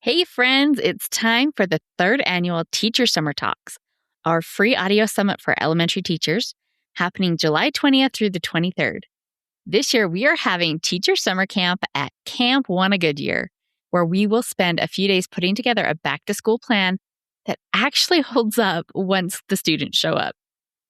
Hey, friends, it's time for the third annual Teacher Summer Talks, our free audio summit for elementary teachers, happening July 20th through the 23rd. This year, we are having Teacher Summer Camp at Camp One a Goodyear, where we will spend a few days putting together a back to school plan that actually holds up once the students show up.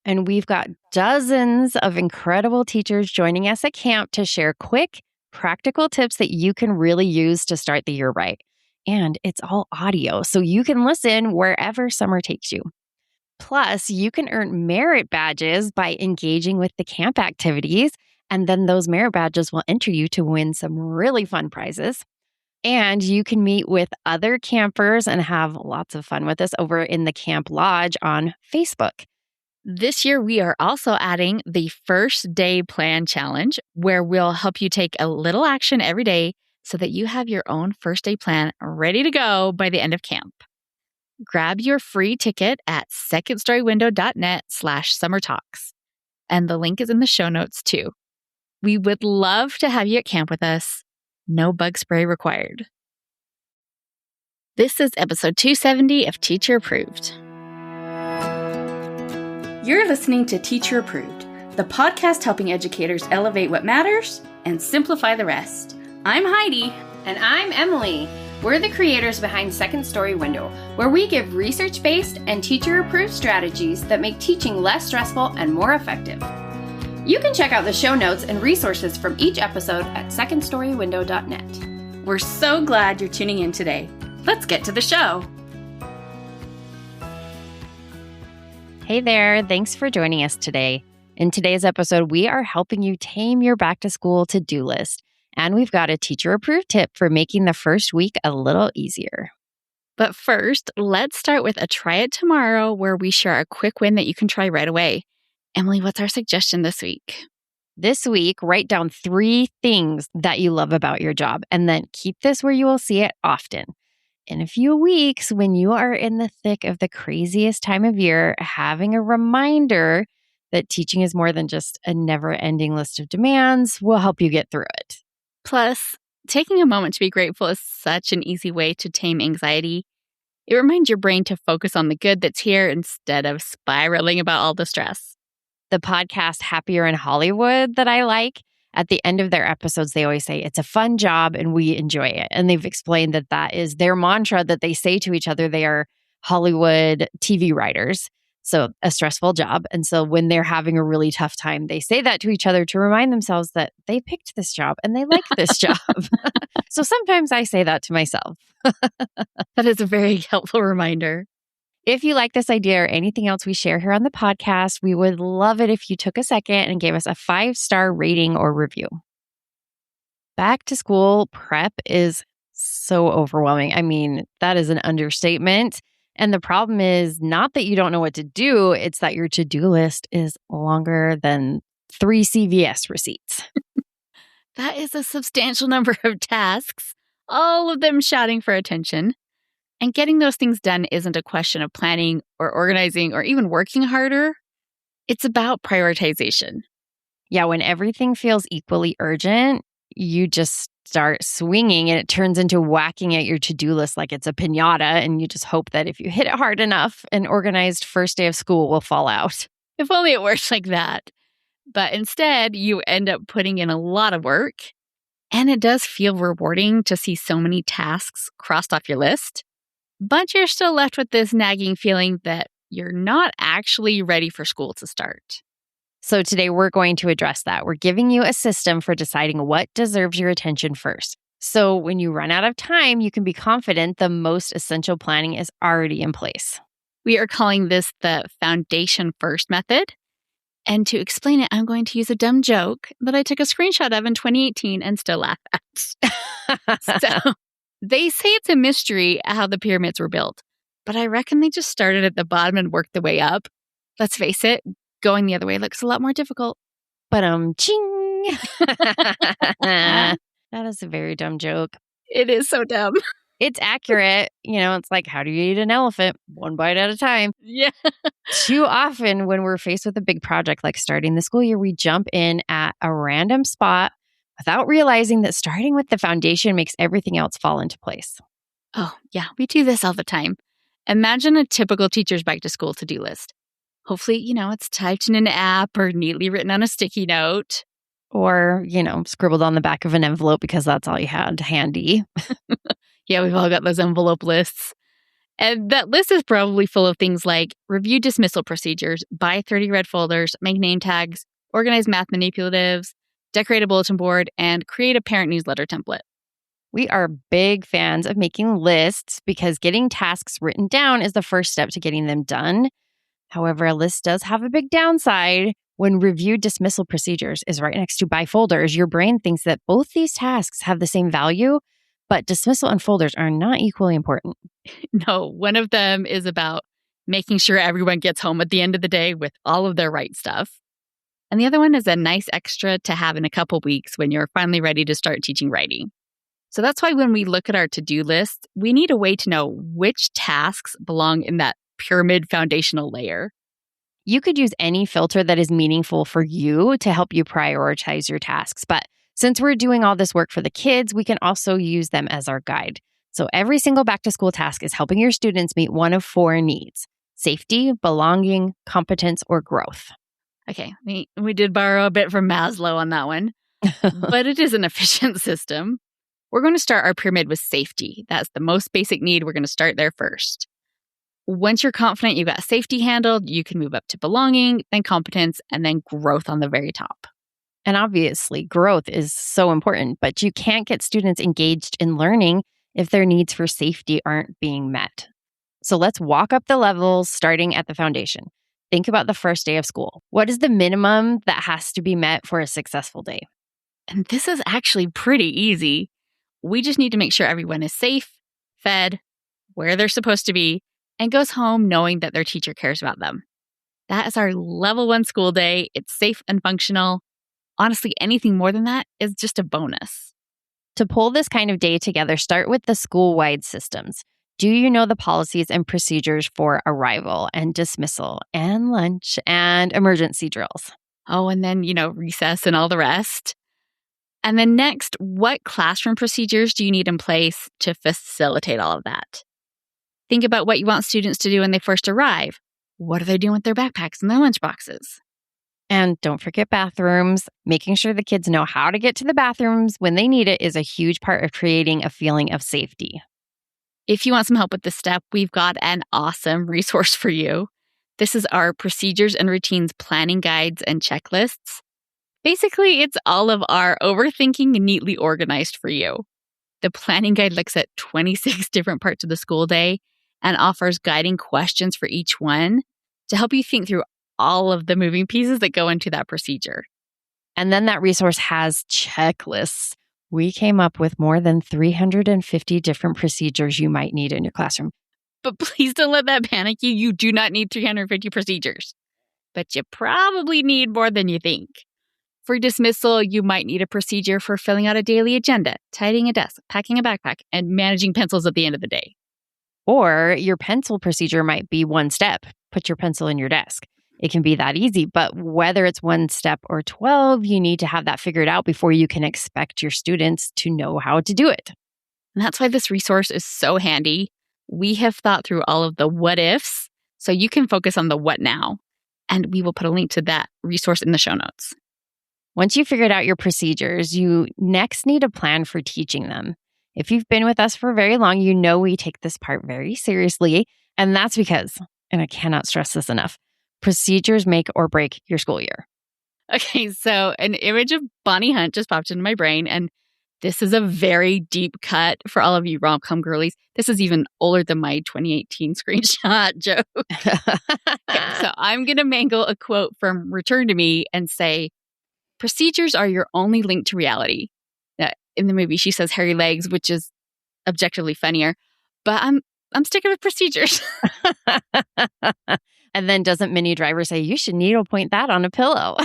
And we've got dozens of incredible teachers joining us at camp to share quick, practical tips that you can really use to start the year right. And it's all audio, so you can listen wherever summer takes you. Plus, you can earn merit badges by engaging with the camp activities, and then those merit badges will enter you to win some really fun prizes. And you can meet with other campers and have lots of fun with us over in the Camp Lodge on Facebook. This year, we are also adding the First Day Plan Challenge, where we'll help you take a little action every day so that you have your own first day plan ready to go by the end of camp. Grab your free ticket at secondstorywindow.net/summertalks. And the link is in the show notes too. We would love to have you at camp with us. No bug spray required. This is episode 270 of Teacher Approved. You're listening to Teacher Approved, the podcast helping educators elevate what matters and simplify the rest. I'm Heidi. And I'm Emily. We're the creators behind Second Story Window, where we give research-based and teacher-approved strategies that make teaching less stressful and more effective. You can check out the show notes and resources from each episode at secondstorywindow.net. We're so glad you're tuning in today. Let's get to the show. Hey there, thanks for joining us today. In today's episode, we are helping you tame your back to school to-do list. And we've got a teacher-approved tip for making the first week a little easier. But first, let's start with a try it tomorrow where we share a quick win that you can try right away. Emily, what's our suggestion this week? This week, write down 3 things that you love about your job, and then keep this where you will see it often. In a few weeks, when you are in the thick of the craziest time of year, having a reminder that teaching is more than just a never-ending list of demands will help you get through it. Plus, taking a moment to be grateful is such an easy way to tame anxiety. It reminds your brain to focus on the good that's here instead of spiraling about all the stress. The podcast Happier in Hollywood that I like, at the end of their episodes, they always say, it's a fun job and we enjoy it. And they've explained that that is their mantra that they say to each other. They are Hollywood TV writers. So a stressful job. And so when they're having a really tough time, they say that to each other to remind themselves that they picked this job and they like this job. So sometimes I say that to myself. That is a very helpful reminder. If you like this idea or anything else we share here on the podcast, we would love it if you took a second and gave us a 5-star rating or review. Back to school prep is so overwhelming. I mean, that is an understatement. And the problem is not that you don't know what to do, it's that your to-do list is longer than 3 CVS receipts. That is a substantial number of tasks, all of them shouting for attention. And getting those things done isn't a question of planning or organizing or even working harder. It's about prioritization. Yeah, when everything feels equally urgent, you just start swinging and it turns into whacking at your to-do list like it's a piñata, and you just hope that if you hit it hard enough, an organized first day of school will fall out. If only it works like that. But instead, you end up putting in a lot of work, and it does feel rewarding to see so many tasks crossed off your list. But you're still left with this nagging feeling that you're not actually ready for school to start. So today we're going to address that. We're giving you a system for deciding what deserves your attention first. So when you run out of time, you can be confident the most essential planning is already in place. We are calling this the foundation first method. And to explain it, I'm going to use a dumb joke that I took a screenshot of in 2018 and still laugh at. So they say it's a mystery how the pyramids were built, but I reckon they just started at the bottom and worked their way up. Let's face it, going the other way looks a lot more difficult. But ching. That is a very dumb joke. It is so dumb. It's accurate. It's like, how do you eat an elephant? One bite at a time. Yeah. Too often when we're faced with a big project like starting the school year, we jump in at a random spot without realizing that starting with the foundation makes everything else fall into place. Oh, yeah, we do this all the time. Imagine a typical teacher's back to school to-do list. Hopefully, it's typed in an app or neatly written on a sticky note. Or, scribbled on the back of an envelope because that's all you had handy. Yeah, we've all got those envelope lists. And that list is probably full of things like review dismissal procedures, buy 30 red folders, make name tags, organize math manipulatives, decorate a bulletin board, and create a parent newsletter template. We are big fans of making lists because getting tasks written down is the first step to getting them done. However, a list does have a big downside. When review dismissal procedures is right next to buy folders, your brain thinks that both these tasks have the same value, but dismissal and folders are not equally important. No, one of them is about making sure everyone gets home at the end of the day with all of their right stuff. And the other one is a nice extra to have in a couple weeks when you're finally ready to start teaching writing. So that's why when we look at our to-do list, we need a way to know which tasks belong in that pyramid foundational layer. You could use any filter that is meaningful for you to help you prioritize your tasks. But since we're doing all this work for the kids, we can also use them as our guide. So every single back to school task is helping your students meet one of 4 needs: safety, belonging, competence, or growth. Okay, we did borrow a bit from Maslow on that one, but it is an efficient system. We're going to start our pyramid with safety. That's the most basic need. We're going to start there first. Once you're confident you got safety handled, you can move up to belonging, then competence, and then growth on the very top. And obviously, growth is so important, but you can't get students engaged in learning if their needs for safety aren't being met. So let's walk up the levels starting at the foundation. Think about the first day of school. What is the minimum that has to be met for a successful day? And this is actually pretty easy. We just need to make sure everyone is safe, fed, where they're supposed to be, and goes home knowing that their teacher cares about them. That is our level 1 school day. It's safe and functional. Honestly, anything more than that is just a bonus. To pull this kind of day together, start with the school-wide systems. Do you know the policies and procedures for arrival and dismissal and lunch and emergency drills? Oh, and then, recess and all the rest. And then next, what classroom procedures do you need in place to facilitate all of that? Think about what you want students to do when they first arrive. What are they doing with their backpacks and their lunch boxes? And don't forget bathrooms. Making sure the kids know how to get to the bathrooms when they need it is a huge part of creating a feeling of safety. If you want some help with this step, we've got an awesome resource for you. This is our procedures and routines planning guides and checklists. Basically, it's all of our overthinking neatly organized for you. The planning guide looks at 26 different parts of the school day and offers guiding questions for each one to help you think through all of the moving pieces that go into that procedure. And then that resource has checklists. We came up with more than 350 different procedures you might need in your classroom. But please don't let that panic you. You do not need 350 procedures. But you probably need more than you think. For dismissal, you might need a procedure for filling out a daily agenda, tidying a desk, packing a backpack, and managing pencils at the end of the day. Or your pencil procedure might be one step. Put your pencil in your desk. It can be that easy, but whether it's one step or 12, you need to have that figured out before you can expect your students to know how to do it. And that's why this resource is so handy. We have thought through all of the what ifs, so you can focus on the what now. And we will put a link to that resource in the show notes. Once you've figured out your procedures, you next need a plan for teaching them. If you've been with us for very long, you know we take this part very seriously. And that's because, and I cannot stress this enough, procedures make or break your school year. Okay, so an image of Bonnie Hunt just popped into my brain, and this is a very deep cut for all of you rom-com girlies. This is even older than my 2018 screenshot joke. Okay, so I'm going to mangle a quote from Return to Me and say, procedures are your only link to reality. In the movie, she says hairy legs, which is objectively funnier, but I'm sticking with procedures. And then doesn't Minnie Driver say, you should needlepoint that on a pillow?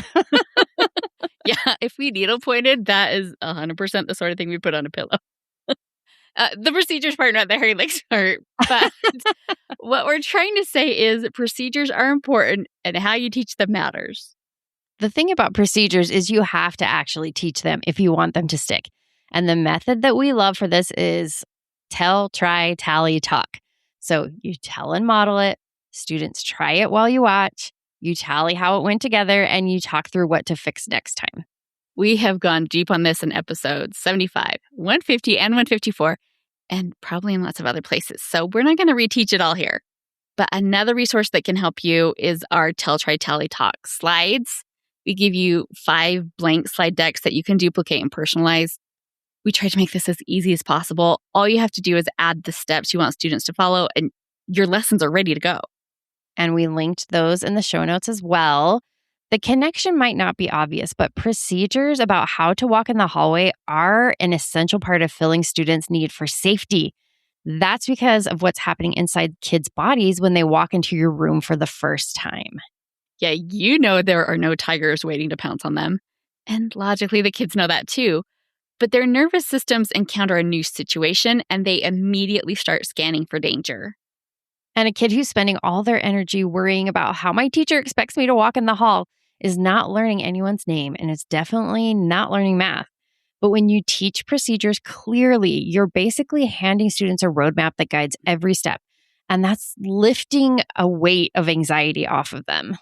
Yeah, if we needlepointed, that is 100% the sort of thing we put on a pillow. The procedures part, not the hairy legs part. But what we're trying to say is procedures are important and how you teach them matters. The thing about procedures is you have to actually teach them if you want them to stick. And the method that we love for this is Tell, try, tally, talk. So you tell and model it. Students try it while you watch. You tally how it went together, and you talk through what to fix next time. We have gone deep on this in episodes 75, 150, and 154, and probably in lots of other places. So we're not going to reteach it all here. But another resource that can help you is our Tell, Try, Tally, Talk slides. We give you 5 blank slide decks that you can duplicate and personalize. We try to make this as easy as possible. All you have to do is add the steps you want students to follow, and your lessons are ready to go. And we linked those in the show notes as well. The connection might not be obvious, but procedures about how to walk in the hallway are an essential part of filling students' need for safety. That's because of what's happening inside kids' bodies when they walk into your room for the first time. Yeah, you know there are no tigers waiting to pounce on them. And logically, the kids know that too. But their nervous systems encounter a new situation and they immediately start scanning for danger. And a kid who's spending all their energy worrying about how my teacher expects me to walk in the hall is not learning anyone's name, and it's definitely not learning math. But when you teach procedures clearly, you're basically handing students a roadmap that guides every step. And that's lifting a weight of anxiety off of them.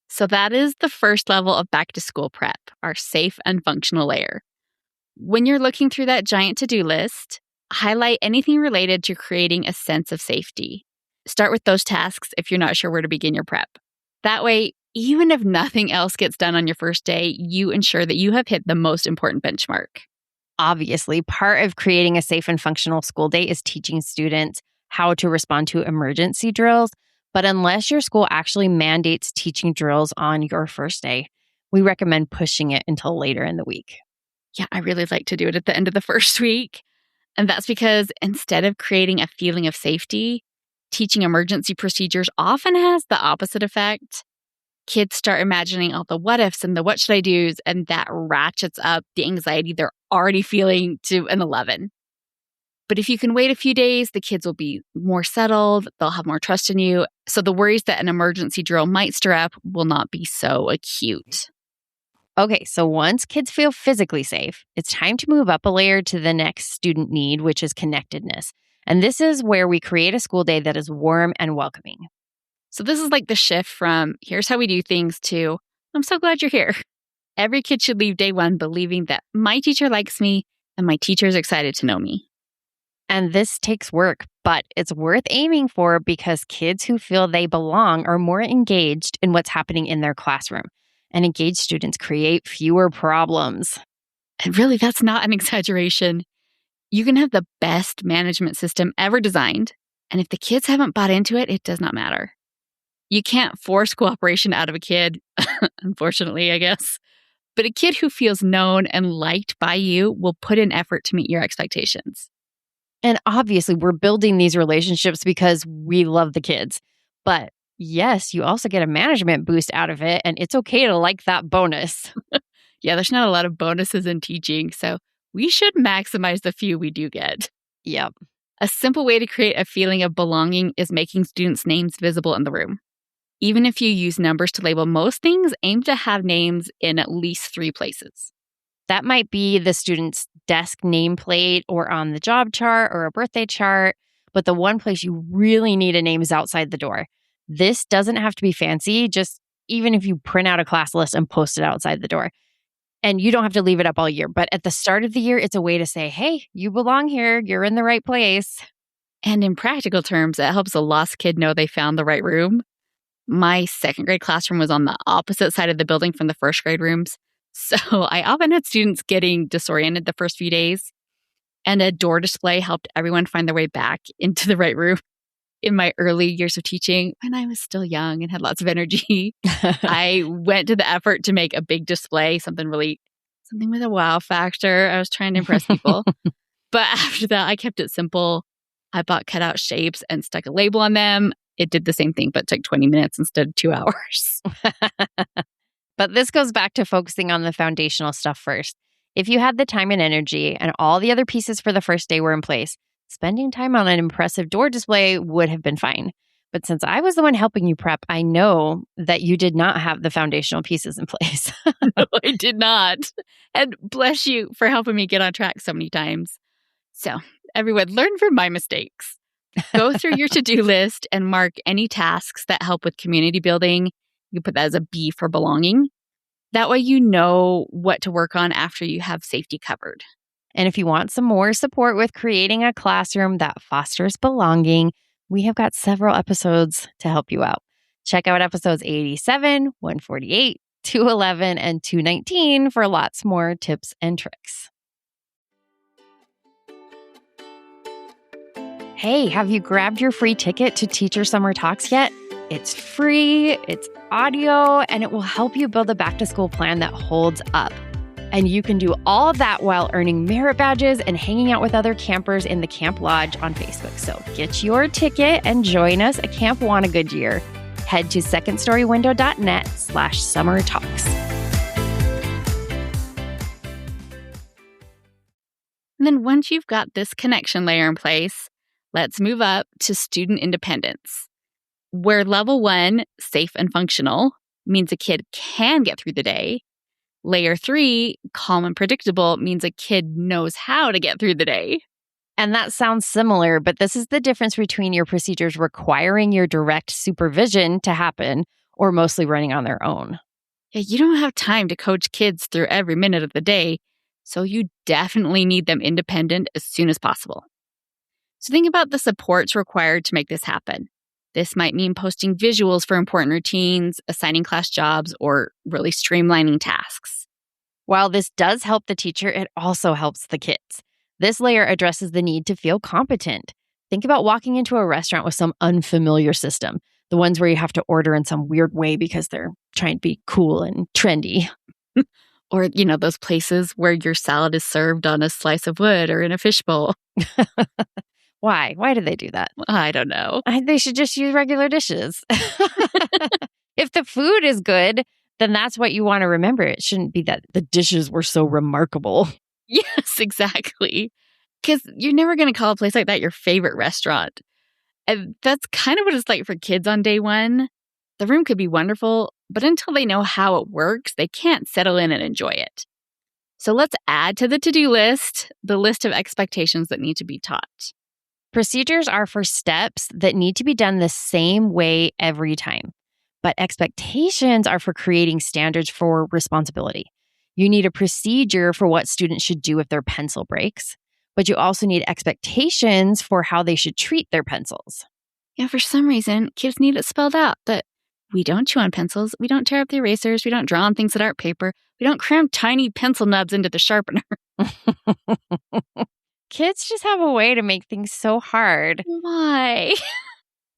So that is the first level of back to school prep, our safe and functional layer. When you're looking through that giant to-do list, highlight anything related to creating a sense of safety. Start with those tasks if you're not sure where to begin your prep. That way, even if nothing else gets done on your first day, you ensure that you have hit the most important benchmark. Obviously, part of creating a safe and functional school day is teaching students how to respond to emergency drills. But unless your school actually mandates teaching drills on your first day, we recommend pushing it until later in the week. Yeah, I really like to do it at the end of the first week. And that's because instead of creating a feeling of safety, teaching emergency procedures often has the opposite effect. Kids start imagining all the what ifs and the what should I do's, and that ratchets up the anxiety they're already feeling to an 11. But if you can wait a few days, the kids will be more settled, they'll have more trust in you, so the worries that an emergency drill might stir up will not be so acute. Okay, so once kids feel physically safe, it's time to move up a layer to the next student need, which is connectedness. And this is where we create a school day that is warm and welcoming. So this is like the shift from here's how we do things to I'm so glad you're here. Every kid should leave day one believing that my teacher likes me and my teacher is excited to know me. And this takes work, but it's worth aiming for because kids who feel they belong are more engaged in what's happening in their classroom. And engaged students create fewer problems. And really, that's not an exaggeration. You can have the best management system ever designed, and if the kids haven't bought into it, it does not matter. You can't force cooperation out of a kid, unfortunately, I guess. But a kid who feels known and liked by you will put in effort to meet your expectations. And obviously, we're building these relationships because we love the kids. But yes, you also get a management boost out of it, and it's okay to like that bonus. Yeah, there's not a lot of bonuses in teaching, so we should maximize the few we do get. Yep. A simple way to create a feeling of belonging is making students' names visible in the room. Even if you use numbers to label most things, aim to have names in at least 3 places. That might be the student's desk nameplate or on the job chart or a birthday chart, but the one place you really need a name is outside the door. This doesn't have to be fancy, just even if you print out a class list and post it outside the door. And you don't have to leave it up all year, but at the start of the year, it's a way to say, hey, you belong here, you're in the right place. And in practical terms, it helps a lost kid know they found the right room. My second grade classroom was on the opposite side of the building from the first grade rooms. So I often had students getting disoriented the first few days. And a door display helped everyone find their way back into the right room. In my early years of teaching, when I was still young and had lots of energy, I went to the effort to make a big display, something with a wow factor. I was trying to impress people. But after that, I kept it simple. I bought cutout shapes and stuck a label on them. It did the same thing, but took 20 minutes instead of 2 hours. But this goes back to focusing on the foundational stuff first. If you had the time and energy and all the other pieces for the first day were in place, spending time on an impressive door display would have been fine. But since I was the one helping you prep, I know that you did not have the foundational pieces in place. No, I did not. And bless you for helping me get on track so many times. So Everyone, learn from my mistakes. Go through your to-do list and mark any tasks that help with community building. You put that as a B for belonging. That way you know what to work on after you have safety covered. And if you want some more support with creating a classroom that fosters belonging, we have got several episodes to help you out. Check out episodes 87, 148, 211, and 219 for lots more tips and tricks. Hey, have you grabbed your free ticket to Teacher Summer Talks yet? It's free, it's audio, and it will help you build a back-to-school plan that holds up. And you can do all of that while earning merit badges and hanging out with other campers in the Camp Lodge on Facebook. So get your ticket and join us at Camp Wanna Goodyear. Head to secondstorywindow.net/summer talks. And then once you've got this connection layer in place, let's move up to student independence, where level 1, safe and functional, means a kid can get through the day. Layer 3, calm and predictable, means a kid knows how to get through the day. And that sounds similar, but this is the difference between your procedures requiring your direct supervision to happen or mostly running on their own. Yeah, you don't have time to coach kids through every minute of the day, so you definitely need them independent as soon as possible. So think about the supports required to make this happen. This might mean posting visuals for important routines, assigning class jobs, or really streamlining tasks. While this does help the teacher, it also helps the kids. This layer addresses the need to feel competent. Think about walking into a restaurant with some unfamiliar system, the ones where you have to order in some weird way because they're trying to be cool and trendy. Or, those places where your salad is served on a slice of wood or in a fishbowl. Why? Why do they do that? I don't know. They should just use regular dishes. If the food is good, then that's what you want to remember. It shouldn't be that the dishes were so remarkable. Yes, exactly. Because you're never going to call a place like that your favorite restaurant. And that's kind of what it's like for kids on day one. The room could be wonderful, but until they know how it works, they can't settle in and enjoy it. So let's add to the to-do list the list of expectations that need to be taught. Procedures are for steps that need to be done the same way every time. But expectations are for creating standards for responsibility. You need a procedure for what students should do if their pencil breaks, but you also need expectations for how they should treat their pencils. Yeah, for some reason, kids need it spelled out that we don't chew on pencils, we don't tear up the erasers, we don't draw on things that aren't paper, we don't cram tiny pencil nubs into the sharpener. Kids just have a way to make things so hard. Why?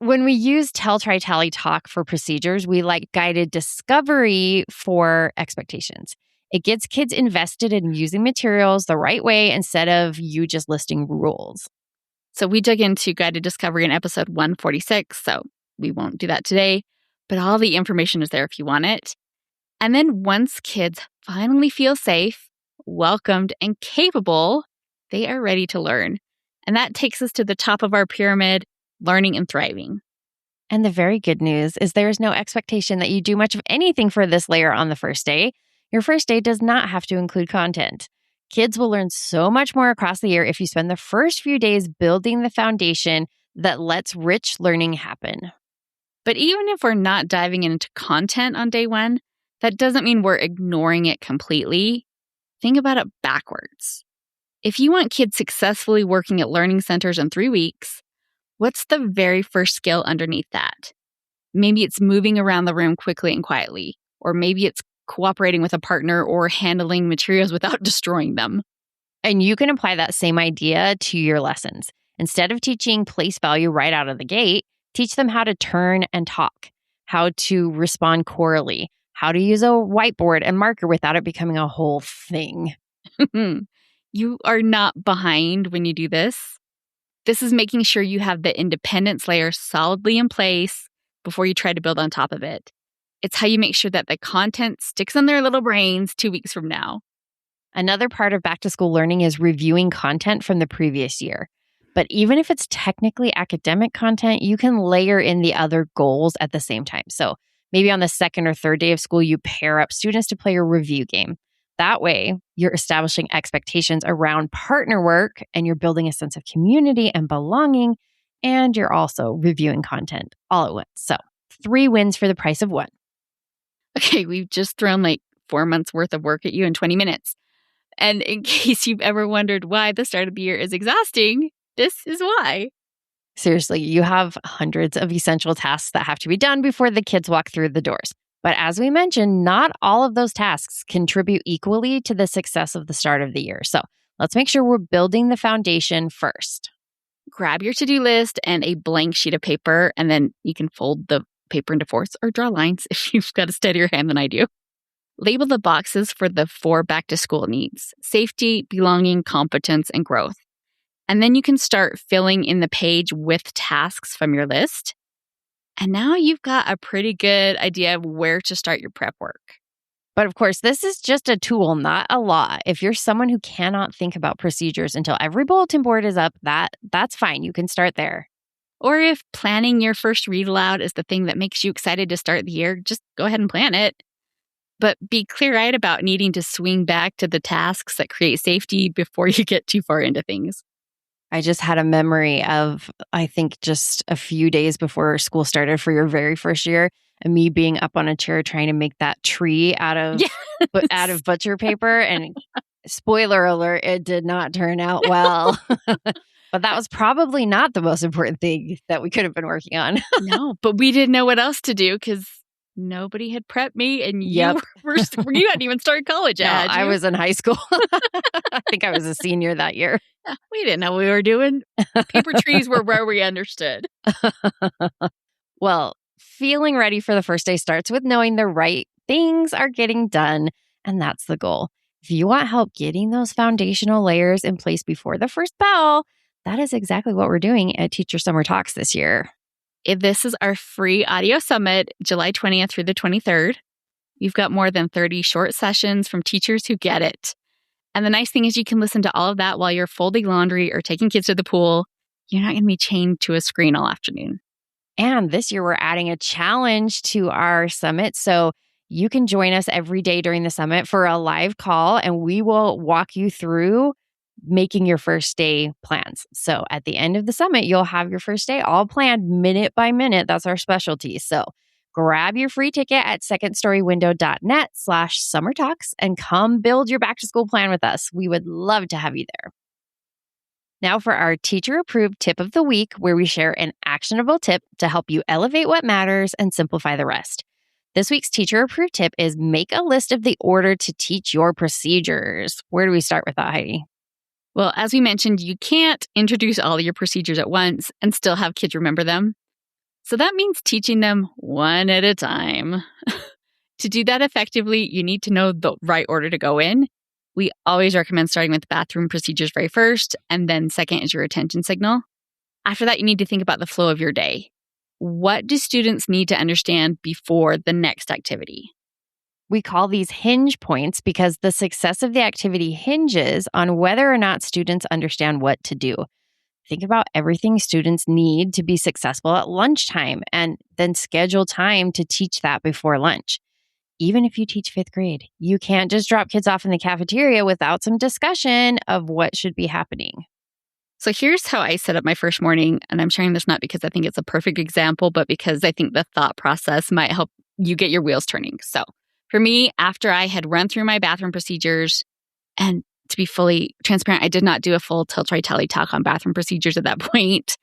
When we use tell, try, tally, talk for procedures, we like guided discovery for expectations. It gets kids invested in using materials the right way instead of you just listing rules. So we dug into guided discovery in episode 146, so we won't do that today, but all the information is there if you want it. And then once kids finally feel safe, welcomed, and capable, they are ready to learn. And that takes us to the top of our pyramid, learning and thriving. And the very good news is there is no expectation that you do much of anything for this layer on the first day. Your first day does not have to include content. Kids will learn so much more across the year if you spend the first few days building the foundation that lets rich learning happen. But even if we're not diving into content on day one, that doesn't mean we're ignoring it completely. Think about it backwards. If you want kids successfully working at learning centers in 3 weeks, what's the very first skill underneath that? Maybe it's moving around the room quickly and quietly, or maybe it's cooperating with a partner or handling materials without destroying them. And you can apply that same idea to your lessons. Instead of teaching place value right out of the gate, teach them how to turn and talk, how to respond chorally, how to use a whiteboard and marker without it becoming a whole thing. You are not behind when you do this. This is making sure you have the independence layer solidly in place before you try to build on top of it. It's how you make sure that the content sticks in their little brains 2 weeks from now. Another part of back to school learning is reviewing content from the previous year. But even if it's technically academic content, you can layer in the other goals at the same time. So maybe on the second or third day of school, you pair up students to play a review game. That way, you're establishing expectations around partner work and you're building a sense of community and belonging. And you're also reviewing content all at once. So 3 wins for the price of 1. Okay, we've just thrown like 4 months worth of work at you in 20 minutes. And in case you've ever wondered why the start of the year is exhausting, this is why. Seriously, you have hundreds of essential tasks that have to be done before the kids walk through the doors. But as we mentioned, not all of those tasks contribute equally to the success of the start of the year. So let's make sure we're building the foundation first. Grab your to-do list and a blank sheet of paper, and then you can fold the paper into fourths or draw lines if you've got a steadier hand than I do. Label the boxes for the 4 back-to-school needs: safety, belonging, competence, and growth. And then you can start filling in the page with tasks from your list. And now you've got a pretty good idea of where to start your prep work. But of course, this is just a tool, not a law. If you're someone who cannot think about procedures until every bulletin board is up, that's fine. You can start there. Or if planning your first read aloud is the thing that makes you excited to start the year, just go ahead and plan it. But be clear-eyed about needing to swing back to the tasks that create safety before you get too far into things. I just had a memory of, I think, just a few days before school started for your very first year, and me being up on a chair trying to make that tree out of butcher paper. And spoiler alert, it did not turn out well. But that was probably not the most important thing that we could have been working on. No, but we didn't know what else to do because nobody had prepped me, and you hadn't even started college yet. I was in high school. I think I was a senior that year. We didn't know what we were doing. Paper trees were where we understood. Well, feeling ready for the first day starts with knowing the right things are getting done, and that's the goal. If you want help getting those foundational layers in place before the first bell, that is exactly what we're doing at Teacher Summer Talks this year. If this is our free audio summit, July 20th through the 23rd. You've got more than 30 short sessions from teachers who get it. And the nice thing is you can listen to all of that while you're folding laundry or taking kids to the pool. You're not going to be chained to a screen all afternoon. And this year, we're adding a challenge to our summit. So you can join us every day during the summit for a live call, and we will walk you through making your first day plans. So at the end of the summit, you'll have your first day all planned minute by minute. That's our specialty. So grab your free ticket at secondstorywindow.net/summertalks and come build your back to school plan with us. We would love to have you there. Now for our teacher approved tip of the week, where we share an actionable tip to help you elevate what matters and simplify the rest. This week's teacher approved tip is make a list of the order to teach your procedures. Where do we start with that, Heidi? Well, as we mentioned, you can't introduce all of your procedures at once and still have kids remember them. So that means teaching them one at a time. To do that effectively, you need to know the right order to go in. We always recommend starting with bathroom procedures very first, and then second is your attention signal. After that, you need to think about the flow of your day. What do students need to understand before the next activity? We call these hinge points because the success of the activity hinges on whether or not students understand what to do. Think about everything students need to be successful at lunchtime, and then schedule time to teach that before lunch. Even if you teach 5th grade, you can't just drop kids off in the cafeteria without some discussion of what should be happening. So here's how I set up my first morning, and I'm sharing this not because I think it's a perfect example, but because I think the thought process might help you get your wheels turning. So for me, after I had run through my bathroom procedures, and to be fully transparent, I did not do a full tell, try, tally talk on bathroom procedures at that point.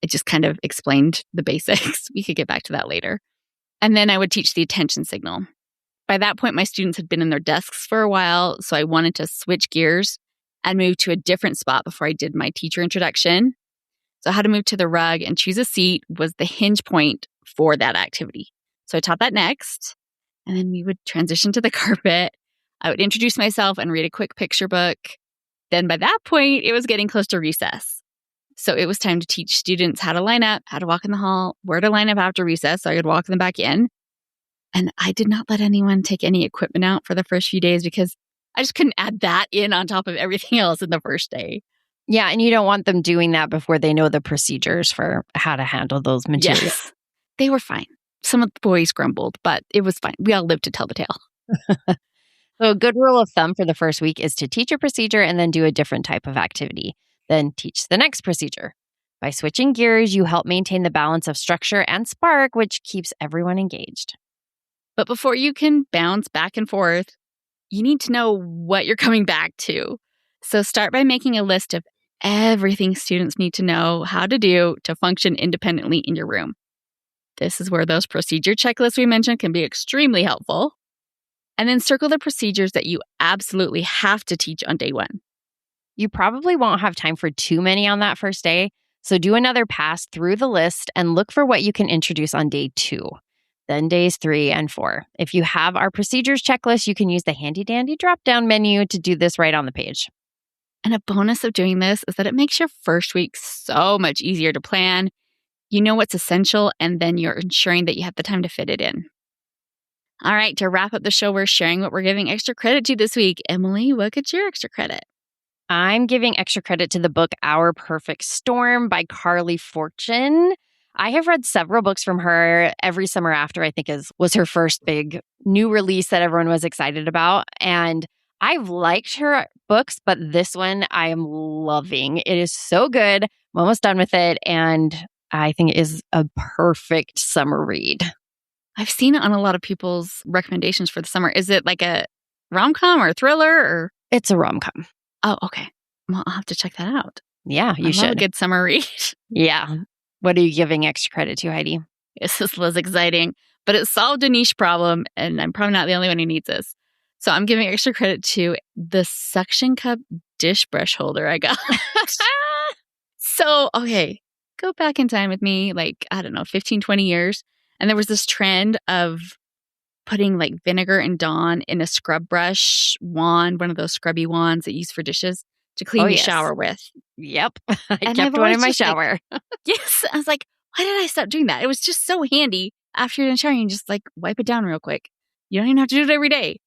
I just kind of explained the basics. We could get back to that later. And then I would teach the attention signal. By that point, my students had been in their desks for a while, so I wanted to switch gears and move to a different spot before I did my teacher introduction. So how to move to the rug and choose a seat was the hinge point for that activity. So I taught that next, and then we would transition to the carpet. I would introduce myself and read a quick picture book. Then by that point, it was getting close to recess. So it was time to teach students how to line up, how to walk in the hall, where to line up after recess so I could walk them back in. And I did not let anyone take any equipment out for the first few days because I just couldn't add that in on top of everything else in the first day. Yeah, and you don't want them doing that before they know the procedures for how to handle those materials. Yes, they were fine. Some of the boys grumbled, but it was fine. We all lived to tell the tale. So a good rule of thumb for the first week is to teach a procedure and then do a different type of activity. Then teach the next procedure. By switching gears, you help maintain the balance of structure and spark, which keeps everyone engaged. But before you can bounce back and forth, you need to know what you're coming back to. So start by making a list of everything students need to know how to do to function independently in your room. This is where those procedure checklists we mentioned can be extremely helpful. And then circle the procedures that you absolutely have to teach on day one. You probably won't have time for too many on that first day, so do another pass through the list and look for what you can introduce on day 2, then days 3 and 4. If you have our procedures checklist, you can use the handy-dandy drop-down menu to do this right on the page. And a bonus of doing this is that it makes your first week so much easier to plan. You know what's essential, and then you're ensuring that you have the time to fit it in. All right, to wrap up the show, we're sharing what we're giving extra credit to this week. Emily, what gets your extra credit? I'm giving extra credit to the book Our Perfect Storm by Carly Fortune. I have read several books from her. Every Summer After, I think, was her first big new release that everyone was excited about. And I've liked her books, but this one I am loving. It is so good. I'm almost done with it. And I think it is a perfect summer read. I've seen it on a lot of people's recommendations for the summer. Is it like a rom-com or a thriller? Or It's a rom-com. Oh, okay. Well, I'll have to check that out. Yeah, you I love should. a good summer read. Yeah. What are you giving extra credit to, Heidi? This is less exciting, but it solved a niche problem, and I'm probably not the only one who needs this. So I'm giving extra credit to the suction cup dish brush holder I got. So, okay, go back in time with me, like, I don't know, 15, 20 years. And there was this trend of putting like vinegar and Dawn in a scrub brush wand, one of those scrubby wands that you use for dishes to clean your shower with. Yep. I And kept I've one in always my just, like, shower. Yes. I was like, why did I stop doing that? It was just so handy. After you're done showering, you just like wipe it down real quick. You don't even have to do it every day.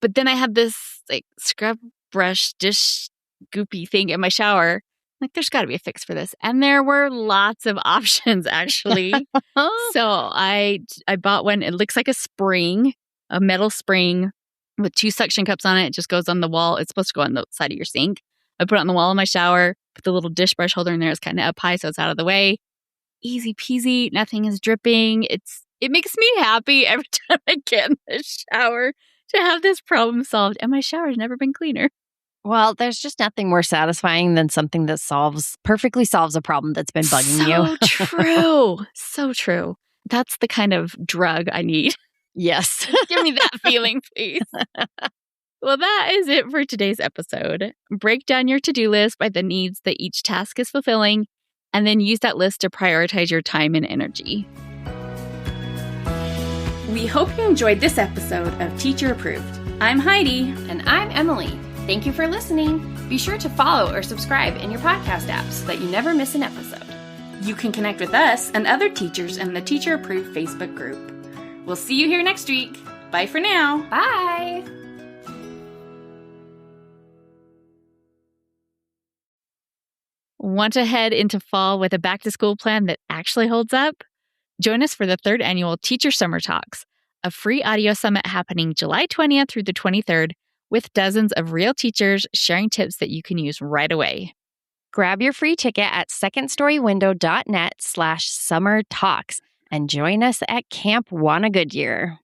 But then I had this like scrub brush dish goopy thing in my shower. Like, there's got to be a fix for this. And there were lots of options, actually. So I bought one. It looks like a spring, a metal spring with 2 suction cups on it. It just goes on the wall. It's supposed to go on the side of your sink. I put it on the wall of my shower, put the little dish brush holder in there. It's kind of up high, so it's out of the way. Easy peasy. Nothing is dripping. It makes me happy every time I get in the shower to have this problem solved. And my shower's never been cleaner. Well, there's just nothing more satisfying than something that perfectly solves a problem that's been bugging you. So true. So true. That's the kind of drug I need. Yes. Give me that feeling, please. Well, that is it for today's episode. Break down your to-do list by the needs that each task is fulfilling, and then use that list to prioritize your time and energy. We hope you enjoyed this episode of Teacher Approved. I'm Heidi. And I'm Emily. Thank you for listening. Be sure to follow or subscribe in your podcast app so that you never miss an episode. You can connect with us and other teachers in the Teacher Approved Facebook group. We'll see you here next week. Bye for now. Bye! Want to head into fall with a back-to-school plan that actually holds up? Join us for the 3rd annual Teacher Summer Talks, a free audio summit happening July 20th through the 23rd, with dozens of real teachers sharing tips that you can use right away. Grab your free ticket at secondstorywindow.net/summer talks and join us at Camp Wanna Goodyear.